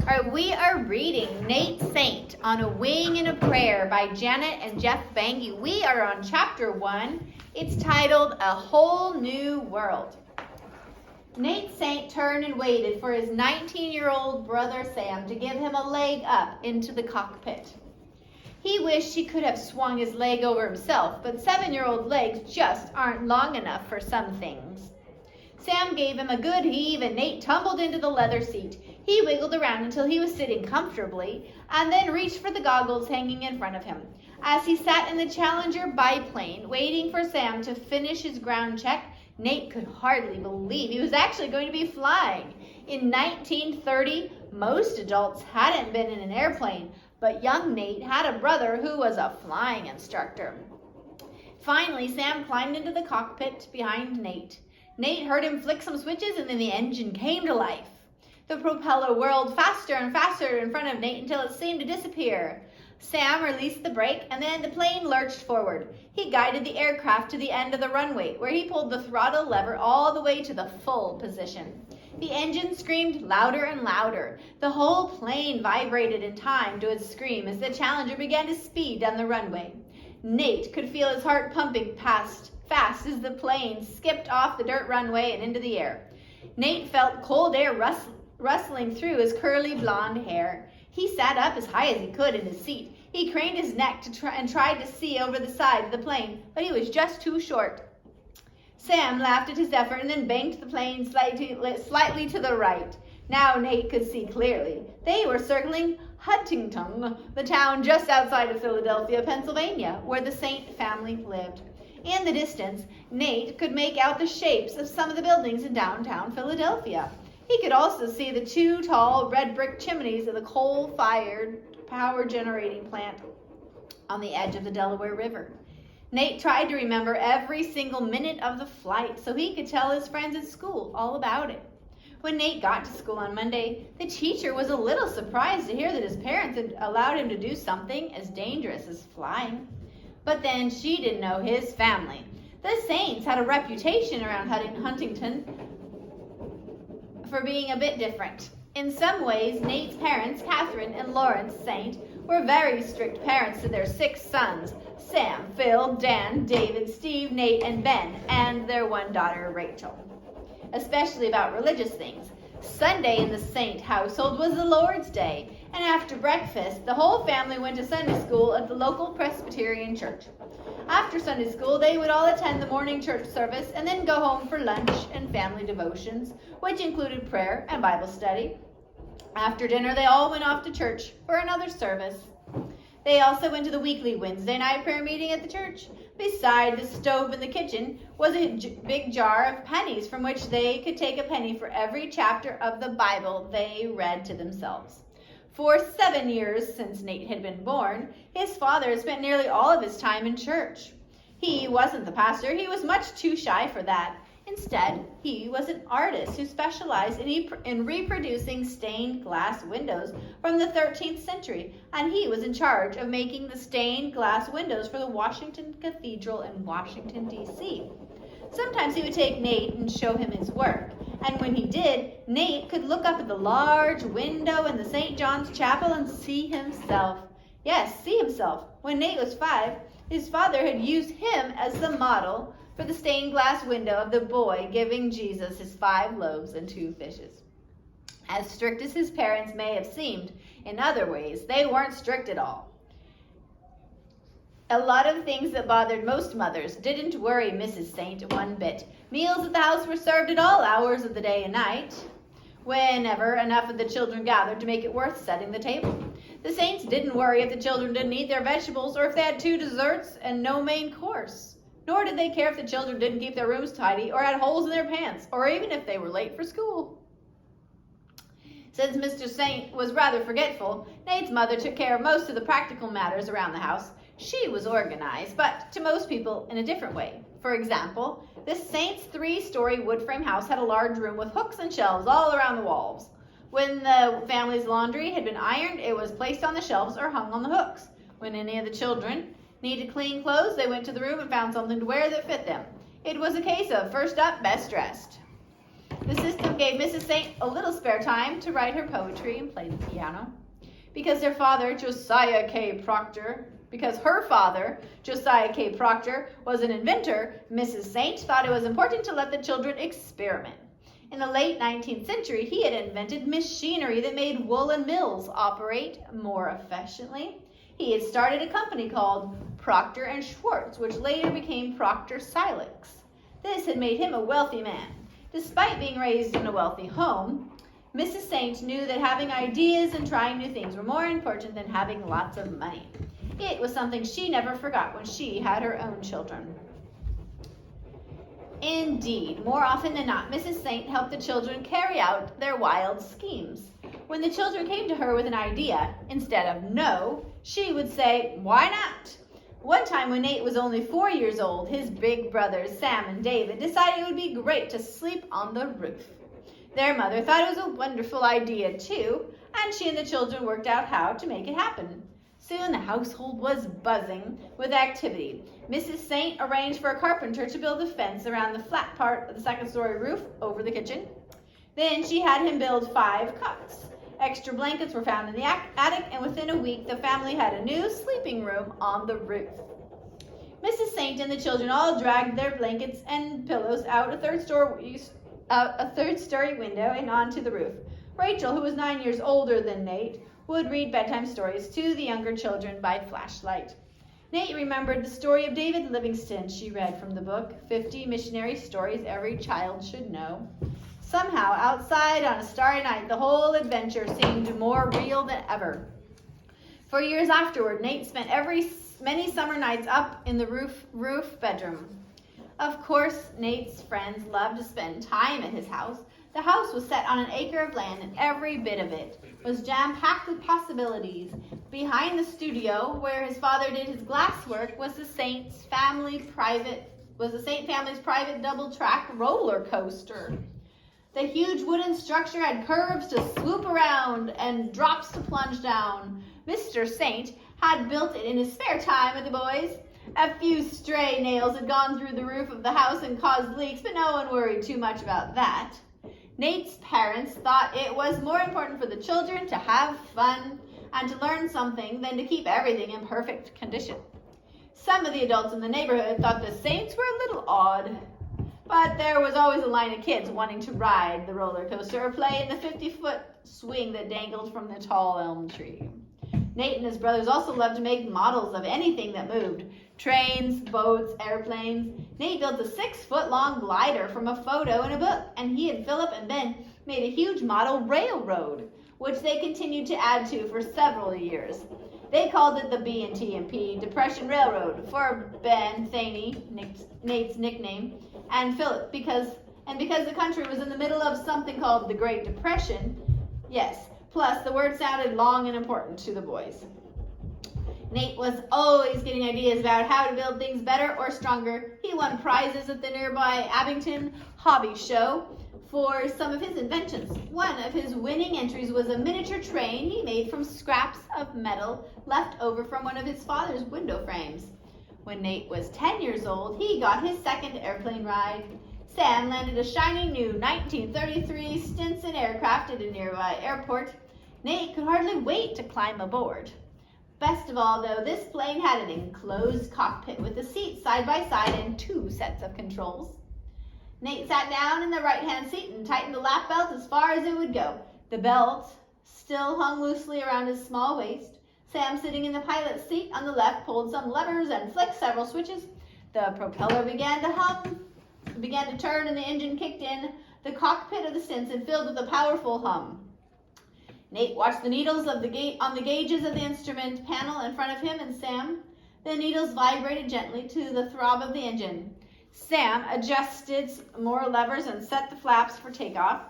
All right, we are reading Nate Saint on a Wing and a Prayer by Janet and Geoff Benge. We are on chapter 1. It's titled A Whole New World. Nate Saint turned and waited for his 19-year-old brother Sam to give him a leg up into the cockpit. He wished he could have swung his leg over himself, but 7-year-old legs just aren't long enough for some things. Sam gave him a good heave and Nate tumbled into the leather seat. He wiggled around until he was sitting comfortably and then reached for the goggles hanging in front of him. As he sat in the Challenger biplane waiting for Sam to finish his ground check, Nate could hardly believe he was actually going to be flying. In 1930, most adults hadn't been in an airplane, but young Nate had a brother who was a flying instructor. Finally, Sam climbed into the cockpit behind Nate. Nate heard him flick some switches and then the engine came to life. The propeller whirled faster and faster in front of Nate until it seemed to disappear. Sam released the brake and then the plane lurched forward. He guided the aircraft to the end of the runway where he pulled the throttle lever all the way to the full position. The engine screamed louder and louder. The whole plane vibrated in time to its scream as the Challenger began to speed down the runway. Nate could feel his heart pumping fast as the plane skipped off the dirt runway and into the air. Nate felt cold air rustling through his curly blonde hair. He sat up as high as he could in his seat. He craned his neck and tried to see over the side of the plane, but he was just too short. Sam laughed at his effort and then banked the plane slightly to the right. Now Nate could see clearly. They were circling Huntington, the town just outside of Philadelphia, Pennsylvania, where the Saint family lived. In the distance, Nate could make out the shapes of some of the buildings in downtown Philadelphia. He could also see the 2 tall red brick chimneys of the coal-fired power generating plant on the edge of the Delaware River. Nate tried to remember every single minute of the flight so he could tell his friends at school all about it. When Nate got to school on Monday, the teacher was a little surprised to hear that his parents had allowed him to do something as dangerous as flying. But then she didn't know his family. The Saints had a reputation around Huntington for being a bit different. In some ways, Nate's parents, Catherine and Lawrence Saint, were very strict parents to their 6 sons, Sam, Phil, Dan, David, Steve, Nate, and Ben, and their 1 daughter, Rachel. Especially about religious things. Sunday in the Saint household was the Lord's Day, and after breakfast, the whole family went to Sunday school at the local Presbyterian church. After Sunday school, they would all attend the morning church service and then go home for lunch and family devotions, which included prayer and Bible study. After dinner, they all went off to church for another service. They also went to the weekly Wednesday night prayer meeting at the church. Beside the stove in the kitchen was a big jar of pennies from which they could take a penny for every chapter of the Bible they read to themselves. For 7 years since Nate had been born, his father had spent nearly all of his time in church. He wasn't the pastor. He was much too shy for that. Instead, he was an artist who specialized in reproducing stained glass windows from the 13th century, and he was in charge of making the stained glass windows for the Washington Cathedral in Washington, D.C. Sometimes he would take Nate and show him his work, and when he did, Nate could look up at the large window in the St. John's Chapel and see himself. Yes, see himself. When Nate was 5, his father had used him as the model for the stained glass window of the boy giving Jesus his 5 loaves and 2 fishes. As strict as his parents may have seemed, in other ways, they weren't strict at all. A lot of things that bothered most mothers didn't worry Mrs. Saint one bit. Meals at the house were served at all hours of the day and night, whenever enough of the children gathered to make it worth setting the table. The Saints didn't worry if the children didn't eat their vegetables or if they had 2 desserts and no main course. Nor did they care if the children didn't keep their rooms tidy or had holes in their pants, or even if they were late for school. Since Mr. Saint was rather forgetful, Nate's mother took care of most of the practical matters around the house. She was organized, but to most people in a different way. For example, the Saints' 3-story wood frame house had a large room with hooks and shelves all around the walls. When the family's laundry had been ironed, it was placed on the shelves or hung on the hooks. When any of the children needed clean clothes, they went to the room and found something to wear that fit them. It was a case of first up, best dressed. The system gave Mrs. Saint a little spare time to write her poetry and play the piano. Because her father, Josiah K. Proctor, was an inventor, Mrs. Saint thought it was important to let the children experiment. In the late 19th century, he had invented machinery that made woolen mills operate more efficiently. He had started a company called Proctor and Schwartz, which later became Proctor Silex. This had made him a wealthy man. Despite being raised in a wealthy home, Mrs. Saint knew that having ideas and trying new things were more important than having lots of money. It was something she never forgot when she had her own children. Indeed, more often than not, Mrs. Saint helped the children carry out their wild schemes. When the children came to her with an idea, instead of no, she would say, "Why not?" One time when Nate was only 4 years old, his big brothers, Sam and David, decided it would be great to sleep on the roof. Their mother thought it was a wonderful idea too, and she and the children worked out how to make it happen. Soon the household was buzzing with activity. Mrs. Saint arranged for a carpenter to build a fence around the flat part of the second-story roof over the kitchen. Then she had him build 5 cots. Extra blankets were found in the attic, and within a week the family had a new sleeping room on the roof. Mrs. Saint and the children all dragged their blankets and pillows out a third-story window and onto the roof. Rachel, who was 9 years older than Nate, would read bedtime stories to the younger children by flashlight. Nate remembered the story of David Livingstone she read from the book, 50 Missionary Stories Every Child Should Know. Somehow, outside on a starry night, the whole adventure seemed more real than ever. For years afterward, Nate spent many summer nights up in the roof bedroom. Of course, Nate's friends loved to spend time at his house. The house was set on an acre of land, and every bit of it was jam-packed with possibilities. Behind the studio, where his father did his glasswork, was the Saint family's private double-track roller coaster. The huge wooden structure had curves to swoop around and drops to plunge down. Mr. Saint had built it in his spare time with the boys. A few stray nails had gone through the roof of the house and caused leaks, but no one worried too much about that. Nate's parents thought it was more important for the children to have fun and to learn something than to keep everything in perfect condition. Some of the adults in the neighborhood thought the Saints were a little odd, but there was always a line of kids wanting to ride the roller coaster or play in the 50-foot swing that dangled from the tall elm tree. Nate and his brothers also loved to make models of anything that moved. Trains, boats, airplanes. Nate built a 6-foot-long glider from a photo in a book, and he and Philip and Ben made a huge model railroad, which they continued to add to for several years. They called it the B&T&P Depression Railroad for Ben Thaney, Nate's nickname, and Philip, because the country was in the middle of something called the Great Depression. Yes, plus the word sounded long and important to the boys. Nate was always getting ideas about how to build things better or stronger. He won prizes at the nearby Abington Hobby Show for some of his inventions. One of his winning entries was a miniature train he made from scraps of metal left over from one of his father's window frames. When Nate was 10 years old, he got his second airplane ride. Sam landed a shiny new 1933 Stinson aircraft at a nearby airport. Nate could hardly wait to climb aboard. Best of all, though, this plane had an enclosed cockpit with the seats side by side and 2 sets of controls. Nate sat down in the right-hand seat and tightened the lap belt as far as it would go. The belt still hung loosely around his small waist. Sam, sitting in the pilot's seat on the left, pulled some levers and flicked several switches. The propeller began to turn, and the engine kicked in. The cockpit of the Stinson filled with a powerful hum. Nate watched the needles on the gauges of the instrument panel in front of him and Sam. The needles vibrated gently to the throb of the engine. Sam adjusted more levers and set the flaps for takeoff.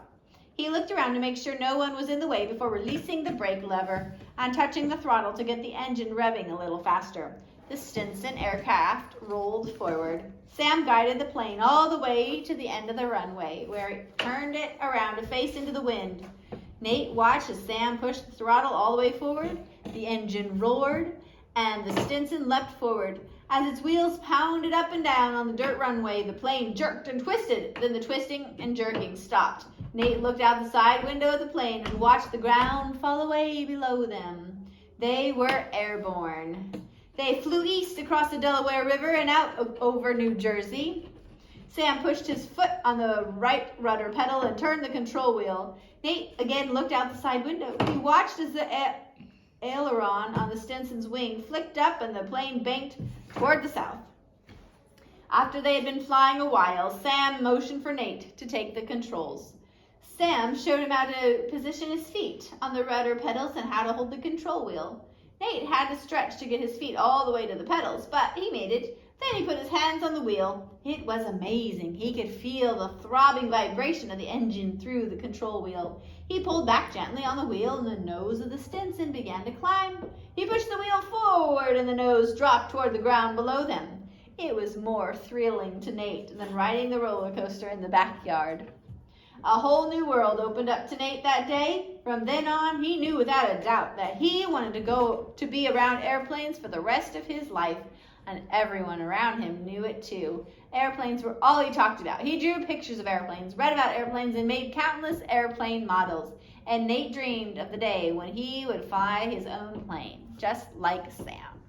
He looked around to make sure no one was in the way before releasing the brake lever and touching the throttle to get the engine revving a little faster. The Stinson aircraft rolled forward. Sam guided the plane all the way to the end of the runway, where it turned it around to face into the wind. Nate watched as Sam pushed the throttle all the way forward. The engine roared, and the Stinson leapt forward. As its wheels pounded up and down on the dirt runway, the plane jerked and twisted. Then the twisting and jerking stopped. Nate looked out the side window of the plane and watched the ground fall away below them. They were airborne. They flew east across the Delaware River and out over New Jersey. Sam pushed his foot on the right rudder pedal and turned the control wheel. Nate again looked out the side window. He watched as the aileron on the Stinson's wing flicked up and the plane banked toward the south. After they had been flying a while, Sam motioned for Nate to take the controls. Sam showed him how to position his feet on the rudder pedals and how to hold the control wheel. Nate had to stretch to get his feet all the way to the pedals, but he made it. Then he put his hands on the wheel. It was amazing. He could feel the throbbing vibration of the engine through the control wheel. He pulled back gently on the wheel and the nose of the Stinson began to climb. He pushed the wheel forward and the nose dropped toward the ground below them. It was more thrilling to Nate than riding the roller coaster in the backyard. A whole new world opened up to Nate that day. From then on, he knew without a doubt that he wanted to be around airplanes for the rest of his life, and everyone around him knew it too. Airplanes were all he talked about. He drew pictures of airplanes, read about airplanes, and made countless airplane models. And Nate dreamed of the day when he would fly his own plane, just like Sam.